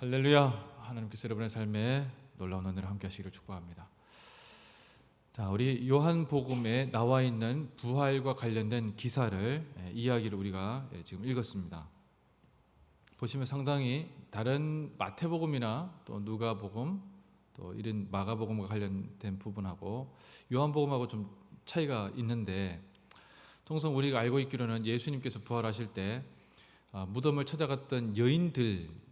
할렐루야. 하나님께서 여러분의 삶에 놀라운 은혜를 함께 하시기를 축복합니다. 자, 우리 요한복음에 나와 있는 부활과 관련된 기사를 이야기를 우리가 지금 읽었습니다. 보시면 상당히 다른 마태복음이나 또 누가복음 또 이런 마가복음과 관련된 부분하고 요한복음하고 좀 차이가 있는데, 통상 우리가 알고 있기로는 예수님께서 부활하실 때 무덤을 찾아갔던 여인들,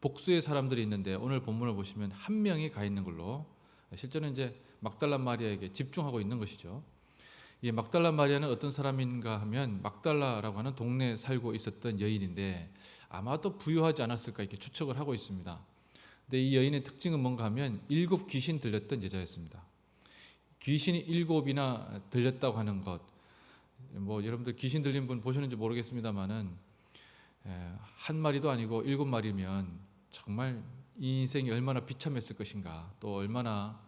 복수의 사람들이 있는데, 오늘 본문을 보시면 한 명이 가 있는 걸로, 실제는 이제 막달라 마리아에게 집중하고 있는 것이죠. 이 막달라 마리아는 어떤 사람인가 하면, 막달라라고 하는 동네에 살고 있었던 여인인데 아마도 부유하지 않았을까 이렇게 추측을 하고 있습니다. 근데 이 여인의 특징은 뭔가 하면 7 귀신 들렸던 여자였습니다. 귀신이 7이나 들렸다고 하는 것, 뭐 여러분들 귀신 들린 분 보셨는지 모르겠습니다만은 한 마리도 아니고 7마리면 정말 이 인생이 얼마나 비참했을 것인가, 또 얼마나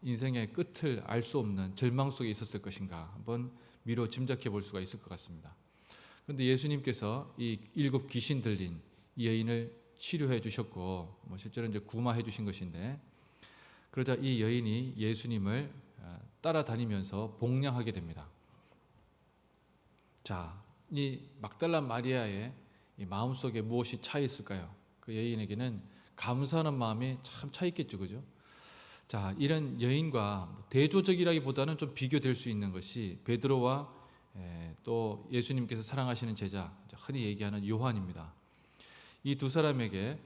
인생의 끝을 알 수 없는 절망 속에 있었을 것인가 한번 미뤄 짐작해 볼 수가 있을 것 같습니다. 그런데 예수님께서 이 7 귀신 들린 이 여인을 치료해 주셨고, 실제로 이제 구마해 주신 것인데, 그러자 이 여인이 예수님을 따라다니면서 복냥하게 됩니다. 자, 이 막달라 마리아의 이 마음속에 무엇이 차 있을까요? 그 여인에게는 감사하는 마음이 참 차 있겠죠, 그죠? 자, 이런 여인과 대조적이라기보다는 좀 비교될 수 있는 것이 베드로와 또 예수님께서 사랑하시는 제자, 흔히 얘기하는 요한입니다. 이 두 사람에게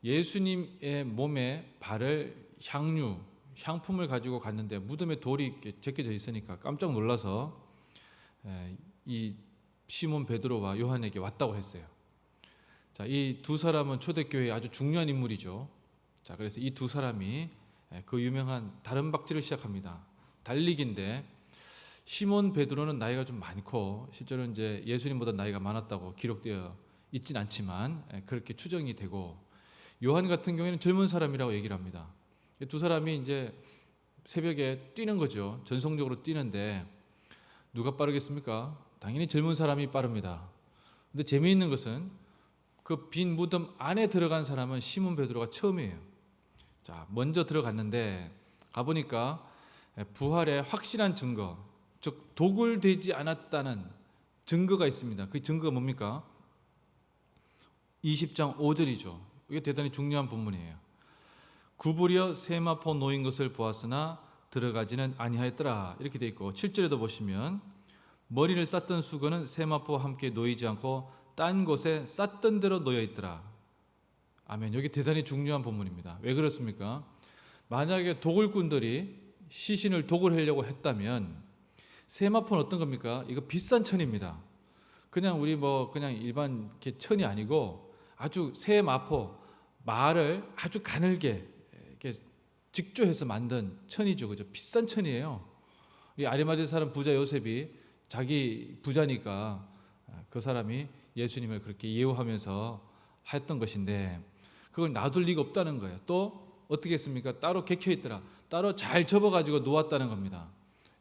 예수님의 몸에 바를 향품을 가지고 갔는데 무덤에 돌이 제껴져 있으니까 깜짝 놀라서 이 시몬 베드로와 요한에게 왔다고 했어요. 자, 이 두 사람은 초대교회의 아주 중요한 인물이죠. 자, 그래서 이 두 사람이 그 유명한 다른박질을 시작합니다. 달리기인데, 시몬 베드로는 나이가 좀 많고 실제로 이제 예수님보다 나이가 많았다고 기록되어 있진 않지만 그렇게 추정이 되고, 요한 같은 경우에는 젊은 사람이라고 얘기를 합니다. 두 사람이 이제 새벽에 뛰는 거죠. 전속력으로 뛰는데 누가 빠르겠습니까? 당연히 젊은 사람이 빠릅니다. 근데 재미있는 것은 그 빈 무덤 안에 들어간 사람은 시몬 베드로가 처음이에요. 자, 먼저 들어갔는데 가보니까 부활의 확실한 증거, 즉 도굴되지 않았다는 증거가 있습니다. 그 증거가 뭡니까? 20장 5절이죠. 이게 대단히 중요한 본문이에요. 구부려 세마포 놓인 것을 보았으나 들어가지는 아니하였더라, 이렇게 돼 있고, 7절에도 보시면 머리를 쌌던 수건은 세마포와 함께 놓이지 않고 딴 곳에 쌌던 대로 놓여 있더라. 아멘. 여기 대단히 중요한 본문입니다. 왜 그렇습니까? 만약에 도굴꾼들이 시신을 도굴하려고 했다면 세마포는 어떤 겁니까? 이거 비싼 천입니다. 그냥 우리 그냥 일반 천이 아니고 아주 세마포, 말을 아주 가늘게 이렇게 직조해서 만든 천이죠, 그죠? 비싼 천이에요. 이 아리마대 사람 부자 요셉이 자기 부자니까 그 사람이 예수님을 그렇게 예우하면서 했던 것인데, 그걸 놔둘 리가 없다는 거예요. 또 어떻게 했습니까? 따로 객혀 있더라. 따로 잘 접어가지고 놓았다는 겁니다.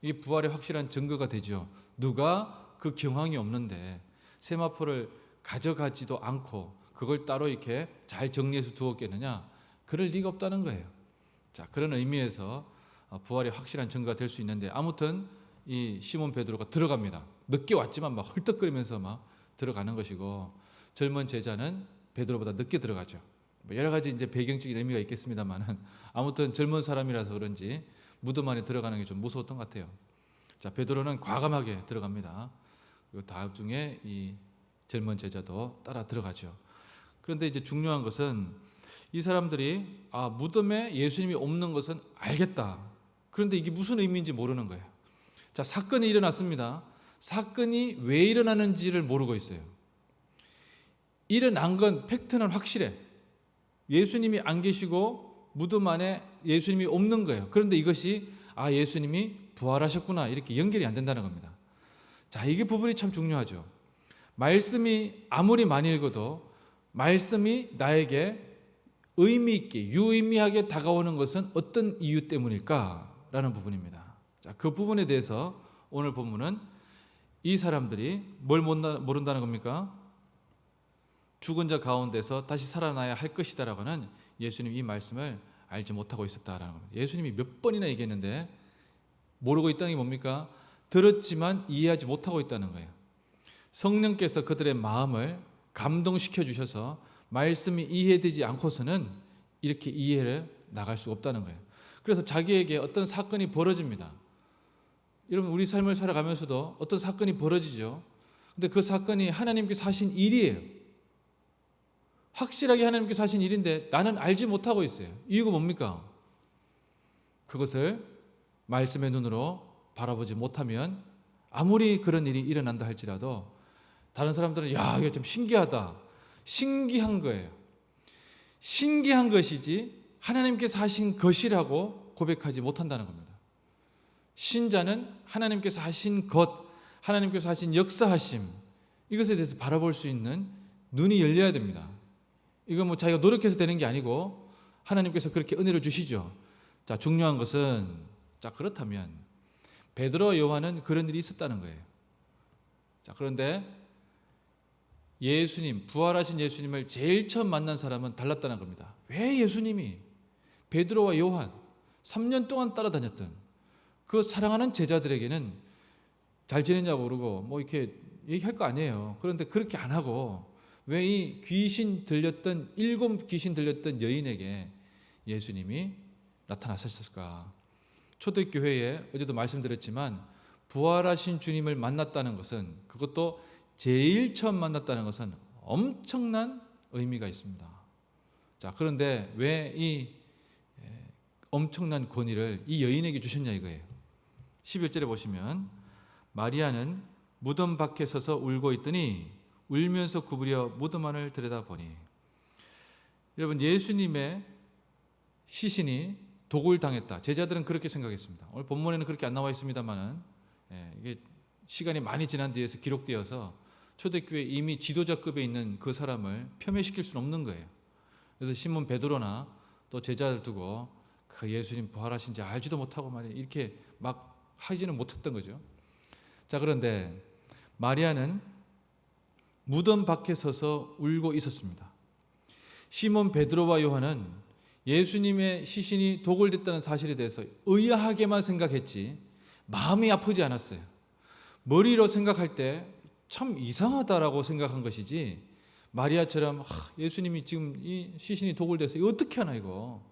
이게 부활의 확실한 증거가 되죠. 누가 그 경황이 없는데 세마포를 가져가지도 않고 그걸 따로 이렇게 잘 정리해서 두었겠느냐? 그럴 리가 없다는 거예요. 자, 그런 의미에서 부활의 확실한 증거가 될 수 있는데, 아무튼 이 시몬 베드로가 들어갑니다. 늦게 왔지만 막 헐떡거리면서 막 들어가는 것이고, 젊은 제자는 베드로보다 늦게 들어가죠. 여러 가지 이제 배경적인 의미가 있겠습니다만은, 아무튼 젊은 사람이라서 그런지 무덤 안에 들어가는 게 좀 무서웠던 것 같아요. 자, 베드로는 과감하게 들어갑니다. 그리고 다음 중에 이 젊은 제자도 따라 들어가죠. 그런데 이제 중요한 것은 이 사람들이 무덤에 예수님이 없는 것은 알겠다. 그런데 이게 무슨 의미인지 모르는 거예요. 자, 사건이 일어났습니다. 사건이 왜 일어나는지를 모르고 있어요. 일어난 건 팩트는 확실해. 예수님이 안 계시고 무덤 안에 예수님이 없는 거예요. 그런데 이것이 예수님이 부활하셨구나, 이렇게 연결이 안 된다는 겁니다. 자, 이게 부분이 참 중요하죠. 말씀이 아무리 많이 읽어도 말씀이 나에게 의미 있게 유의미하게 다가오는 것은 어떤 이유 때문일까라는 부분입니다. 자, 그 부분에 대해서 오늘 본문은 이 사람들이 뭘 모른다는 겁니까? 죽은 자 가운데서 다시 살아나야 할 것이다라고는 예수님 이 말씀을 알지 못하고 있었다라는 겁니다. 예수님이 몇 번이나 얘기했는데 모르고 있다는 게 뭡니까? 들었지만 이해하지 못하고 있다는 거예요. 성령께서 그들의 마음을 감동시켜 주셔서 말씀이 이해되지 않고서는 이렇게 이해를 나갈 수 없다는 거예요. 그래서 자기에게 어떤 사건이 벌어집니다. 여러분 우리 삶을 살아가면서도 어떤 사건이 벌어지죠. 근데 그 사건이 하나님께서 하신 일이에요. 확실하게 하나님께서 하신 일인데 나는 알지 못하고 있어요. 이유가 뭡니까? 그것을 말씀의 눈으로 바라보지 못하면 아무리 그런 일이 일어난다 할지라도 다른 사람들은 야 이거 좀 신기하다. 신기한 거예요. 신기한 것이지 하나님께서 하신 것이라고 고백하지 못한다는 겁니다. 신자는 하나님께서 하신 것, 하나님께서 하신 역사하심 이것에 대해서 바라볼 수 있는 눈이 열려야 됩니다. 이건 뭐 자기가 노력해서 되는 게 아니고 하나님께서 그렇게 은혜를 주시죠. 자, 중요한 것은 자 그렇다면 베드로와 요한은 그런 일이 있었다는 거예요. 자, 그런데 예수님, 부활하신 예수님을 제일 처음 만난 사람은 달랐다는 겁니다. 왜 예수님이 베드로와 요한 3년 동안 따라다녔던 그 사랑하는 제자들에게는 잘 지냈냐고 그러고 뭐 이렇게 얘기할 거 아니에요. 그런데 그렇게 안 하고 왜 이 귀신 들렸던 7 귀신 들렸던 여인에게 예수님이 나타나셨을까? 초대교회에 어제도 말씀드렸지만 부활하신 주님을 만났다는 것은 그것도 제일 처음 만났다는 것은 엄청난 의미가 있습니다. 자, 그런데 왜 이 엄청난 권위를 이 여인에게 주셨냐 이거예요. 11절에 보시면 마리아는 무덤 밖에 서서 울고 있더니 울면서 구부려 무덤 안을 들여다보니 여러분 예수님의 시신이 도굴당했다. 제자들은 그렇게 생각했습니다. 오늘 본문에는 그렇게 안 나와 있습니다만은 이게 시간이 많이 지난 뒤에서 기록되어서 초대교회 이미 지도자급에 있는 그 사람을 폄훼시킬 수는 없는 거예요. 그래서 시몬 베드로나 또 제자들 두고 그 예수님 부활하신지 알지도 못하고 말이에요. 이렇게 막 하지는 못했던 거죠. 자, 그런데 마리아는 무덤 밖에 서서 울고 있었습니다. 시몬 베드로와 요한은 예수님의 시신이 도굴됐다는 사실에 대해서 의아하게만 생각했지 마음이 아프지 않았어요. 머리로 생각할 때 참 이상하다라고 생각한 것이지 마리아처럼 예수님이 지금 이 시신이 도굴돼서 이거 어떻게 하나 이거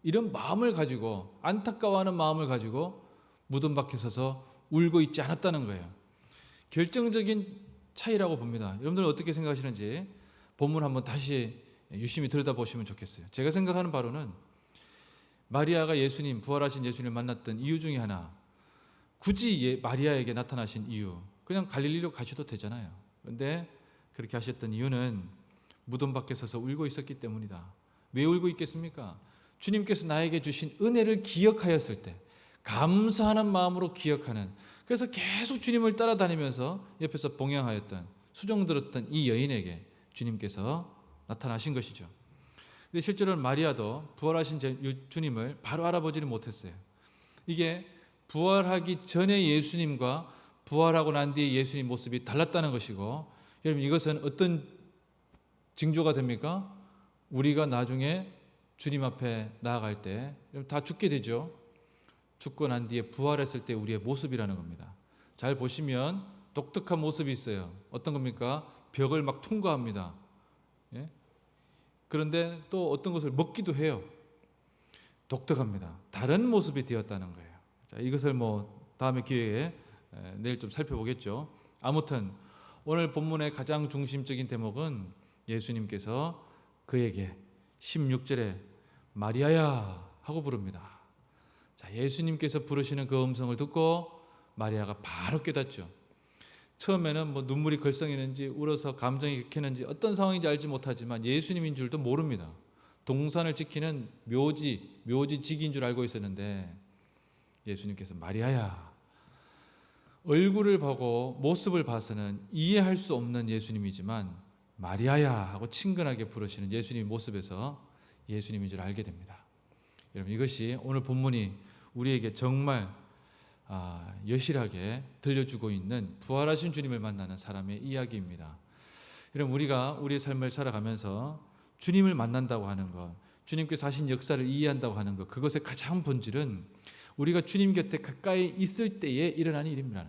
이런 마음을 가지고 안타까워하는 마음을 가지고 무덤 밖에 서서 울고 있지 않았다는 거예요. 결정적인 차이라고 봅니다. 여러분들은 어떻게 생각하시는지 본문 한번 다시 유심히 들여다보시면 좋겠어요. 제가 생각하는 바로는 마리아가 예수님, 부활하신 예수님을 만났던 이유 중에 하나, 굳이 마리아에게 나타나신 이유, 그냥 갈릴리로 가셔도 되잖아요. 그런데 그렇게 하셨던 이유는 무덤 밖에 서서 울고 있었기 때문이다. 왜 울고 있겠습니까? 주님께서 나에게 주신 은혜를 기억하였을 때 감사하는 마음으로 기억하는, 그래서 계속 주님을 따라다니면서 옆에서 봉양하였던, 수종 들었던 이 여인에게 주님께서 나타나신 것이죠. 근데 실제로는 마리아도 부활하신 주님을 바로 알아보지는 못했어요. 이게 부활하기 전에 예수님과 부활하고 난 뒤에 예수님 모습이 달랐다는 것이고, 여러분 이것은 어떤 징조가 됩니까? 우리가 나중에 주님 앞에 나아갈 때 다 죽게 되죠. 죽고 난 뒤에 부활했을 때 우리의 모습이라는 겁니다. 잘 보시면 독특한 모습이 있어요. 어떤 겁니까? 벽을 막 통과합니다. 예? 그런데 또 어떤 것을 먹기도 해요. 독특합니다. 다른 모습이 되었다는 거예요. 자, 이것을 뭐 다음에 기회에 내일 좀 살펴보겠죠. 아무튼 오늘 본문의 가장 중심적인 대목은 예수님께서 그에게 16절에 마리아야 하고 부릅니다. 자, 예수님께서 부르시는 그 음성을 듣고 마리아가 바로 깨닫죠. 처음에는 뭐 눈물이 걸썽이는지 울어서 감정이 격했는지 어떤 상황인지 알지 못하지만 예수님인 줄도 모릅니다. 동산을 지키는 묘지직인 줄 알고 있었는데 예수님께서 마리아야, 얼굴을 보고 모습을 봐서는 이해할 수 없는 예수님이지만 마리아야 하고 친근하게 부르시는 예수님 모습에서 예수님인 줄 알게 됩니다. 여러분 이것이 오늘 본문이 우리에게 정말 여실하게 들려주고 있는 부활하신 주님을 만나는 사람의 이야기입니다. 여러분 우리가 우리의 삶을 살아가면서 주님을 만난다고 하는 것, 주님께서 하신 역사를 이해한다고 하는 것, 그것의 가장 본질은 우리가 주님 곁에 가까이 있을 때에 일어나는 일입니다.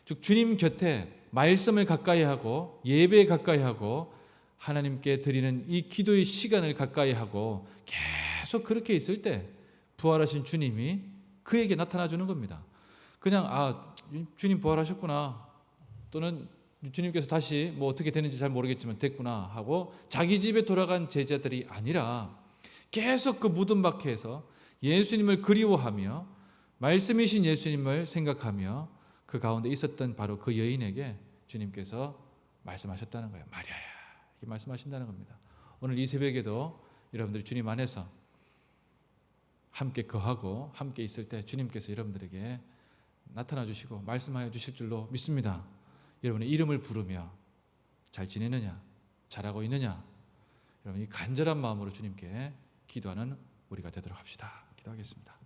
즉 주님 곁에 말씀을 가까이 하고 예배에 가까이 하고 하나님께 드리는 이 기도의 시간을 가까이 하고 계속 그렇게 있을 때 부활하신 주님이 그에게 나타나 주는 겁니다. 그냥 주님 부활하셨구나, 또는 주님께서 다시 뭐 어떻게 되는지 잘 모르겠지만 됐구나 하고 자기 집에 돌아간 제자들이 아니라 계속 그 무덤 밖에서 예수님을 그리워하며 말씀이신 예수님을 생각하며 그 가운데 있었던 바로 그 여인에게 주님께서 말씀하셨다는 거예요. 마리아야, 이렇게 말씀하신다는 겁니다. 오늘 이 새벽에도 여러분들이 주님 안에서 함께 거하고 함께 있을 때 주님께서 여러분들에게 나타나 주시고 말씀하여 주실 줄로 믿습니다. 여러분의 이름을 부르며 잘 지내느냐, 잘하고 있느냐, 여러분이 간절한 마음으로 주님께 기도하는 우리가 되도록 합시다. 기도하겠습니다.